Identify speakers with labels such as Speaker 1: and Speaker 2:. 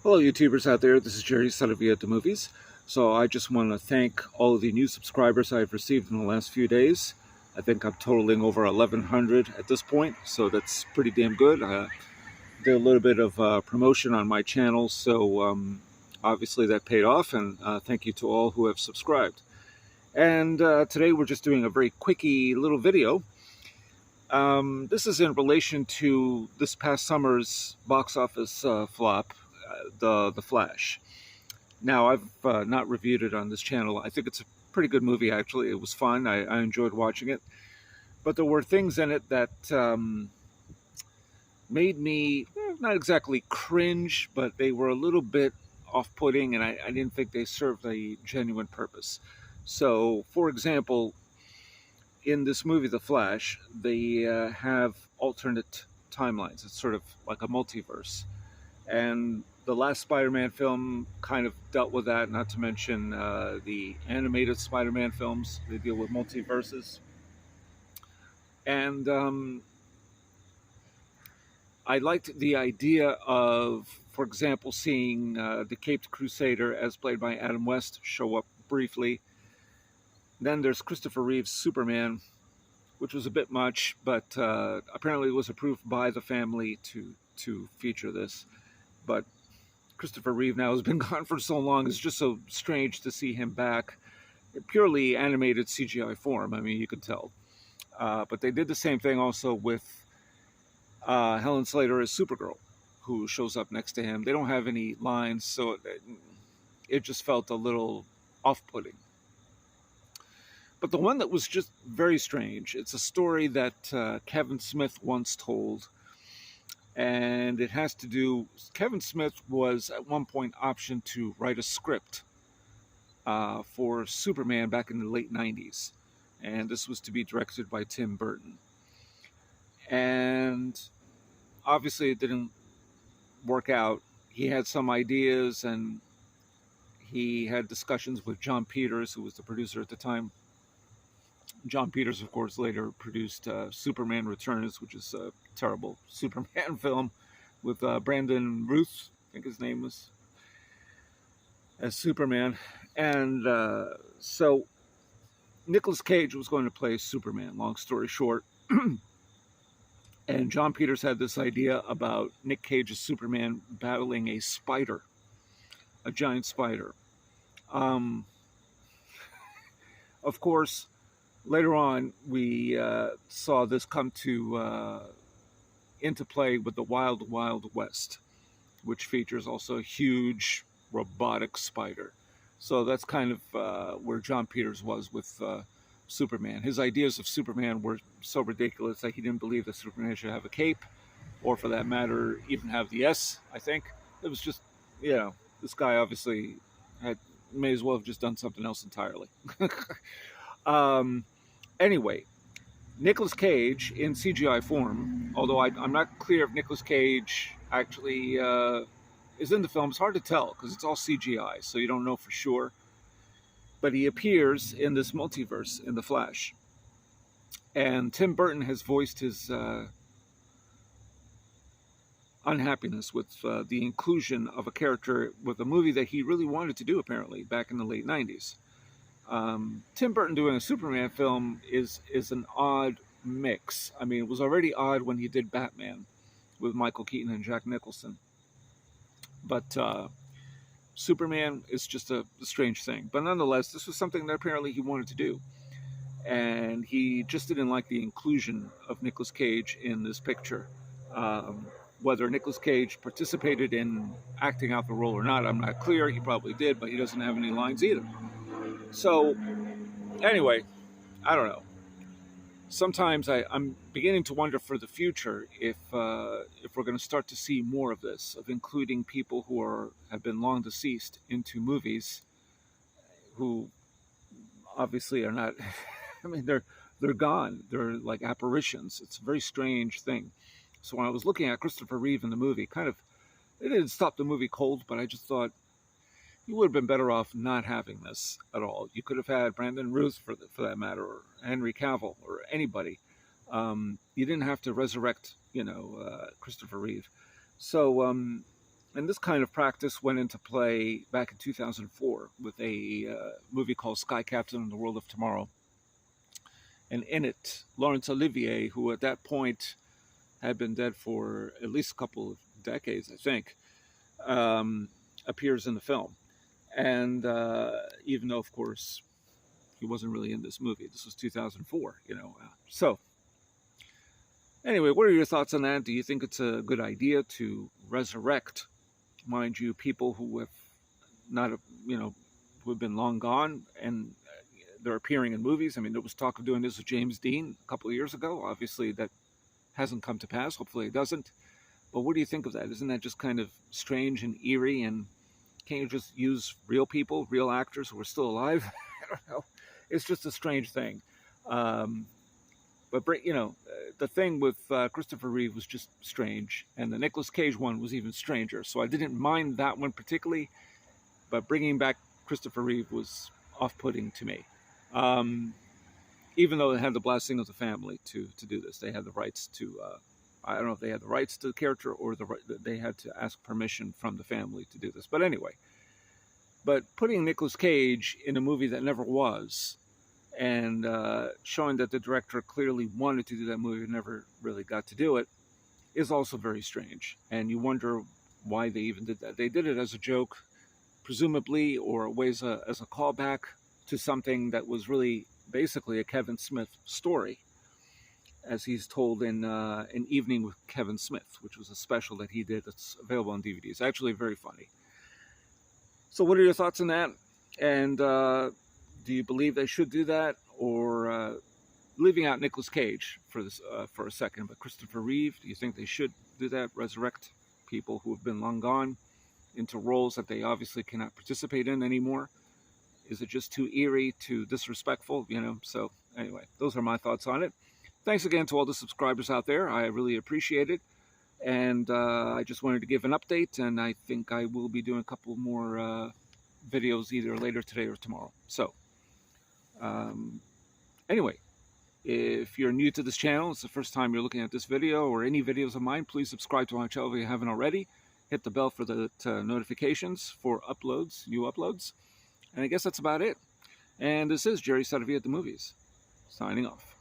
Speaker 1: Hello, YouTubers out there. This is Jerry, Saravia at the Movies. So I just want to thank all of the new subscribers I've received in the last few days. I think I'm totaling over 1,100 at this point, so that's pretty damn good. Did a little bit of promotion on my channel, so obviously that paid off, and thank you to all who have subscribed. And today we're just doing a very quickie little video. This is in relation to this past summer's box office flop, The Flash. Now, I've not reviewed it on this channel. I think it's a pretty good movie, actually. It was fun. I enjoyed watching it. But there were things in it that made me, not exactly cringe, but they were a little bit off-putting, and I didn't think they served a genuine purpose. So, for example, in this movie, The Flash, they have alternate timelines. It's sort of like a multiverse. And the last Spider-Man film kind of dealt with that, not to mention the animated Spider-Man films. They deal with multiverses. And I liked the idea of, for example, seeing the Caped Crusader, as played by Adam West, show up briefly. Then there's Christopher Reeve's Superman, which was a bit much, but apparently it was approved by the family to feature this. But Christopher Reeve now has been gone for so long, it's just so strange to see him back in purely animated CGI form. I mean, you could tell. But they did the same thing also with Helen Slater as Supergirl, who shows up next to him. They don't have any lines, so it just felt a little off-putting. But the one that was just very strange, it's a story that Kevin Smith once told. And it has to do, Kevin Smith was at one point optioned to write a script for Superman back in the late 90s. And this was to be directed by Tim Burton. And obviously it didn't work out. He had some ideas, and he had discussions with John Peters, who was the producer at the time. John Peters, of course, later produced Superman Returns, which is a terrible Superman film with Brandon Routh, I think his name was, as Superman. And so Nicolas Cage was going to play Superman, long story short. And John Peters had this idea about Nick Cage's Superman battling a spider, a giant spider. Of course, later on, we saw this come into play with the Wild Wild West, which features also a huge robotic spider. So that's kind of where John Peters was with Superman. His ideas of Superman were so ridiculous that he didn't believe that Superman should have a cape, or for that matter, even have the S, I think. It was just, you know, this guy obviously may as well have just done something else entirely. Anyway, Nicolas Cage in CGI form, although I'm not clear if Nicolas Cage actually is in the film. It's hard to tell because it's all CGI, so you don't know for sure. But he appears in this multiverse in The Flash. And Tim Burton has voiced his unhappiness with the inclusion of a character with a movie that he really wanted to do, apparently, back in the late 90s. Tim Burton doing a Superman film is an odd mix. I mean, it was already odd when he did Batman with Michael Keaton and Jack Nicholson. But Superman is just a strange thing. But nonetheless, this was something that apparently he wanted to do. And he just didn't like the inclusion of Nicolas Cage in this picture. Whether Nicolas Cage participated in acting out the role or not, I'm not clear. He probably did, but he doesn't have any lines either. So, anyway, I don't know. Sometimes I'm beginning to wonder for the future if we're going to start to see more of this, of including people who have been long deceased into movies, who obviously are not. I mean, they're gone. They're like apparitions. It's a very strange thing. So when I was looking at Christopher Reeve in the movie, it didn't stop the movie cold, but I just thought, you would have been better off not having this at all. You could have had Brandon Routh, for that matter, or Henry Cavill, or anybody. You didn't have to resurrect, Christopher Reeve. So And this kind of practice went into play back in 2004 with a movie called Sky Captain in the World of Tomorrow. And in it, Laurence Olivier, who at that point had been dead for at least a couple of decades, I think, appears in the film. And even though, of course, he wasn't really in this movie, this was 2004, you know. So, anyway, what are your thoughts on that? Do you think it's a good idea to resurrect, mind you, people who have not, you know, who have been long gone and they're appearing in movies? I mean, there was talk of doing this with James Dean a couple of years ago. Obviously, that hasn't come to pass. Hopefully it doesn't. But what do you think of that? Isn't that just kind of strange and eerie? And can't you just use real people, real actors who are still alive? I don't know. It's just a strange thing. But, you know, the thing with Christopher Reeve was just strange. And the Nicolas Cage one was even stranger. So I didn't mind that one particularly. But bringing back Christopher Reeve was off-putting to me. Even though they had the blessing of the family to do this. They had the rights to, I don't know if they had the rights to the character or they had to ask permission from the family to do this. But anyway, but putting Nicolas Cage in a movie that never was, and showing that the director clearly wanted to do that movie and never really got to do it, is also very strange. And you wonder why they even did that. They did it as a joke, presumably, or as a callback to something that was really basically a Kevin Smith story, as he's told in An Evening with Kevin Smith, which was a special that he did that's available on DVD. It's actually very funny. So what are your thoughts on that? And do you believe they should do that? Or leaving out Nicolas Cage for this for a second, but Christopher Reeve, do you think they should do that? Resurrect people who have been long gone into roles that they obviously cannot participate in anymore? Is it just too eerie, too disrespectful? You know, so anyway, those are my thoughts on it. Thanks again to all the subscribers out there. I really appreciate it. And I just wanted to give an update, and I think I will be doing a couple more videos either later today or tomorrow. So, anyway, if you're new to this channel, it's the first time you're looking at this video or any videos of mine, please subscribe to my channel if you haven't already. Hit the bell for the notifications for uploads, new uploads. And I guess that's about it. And this is Jerry Saravia at the Movies, signing off.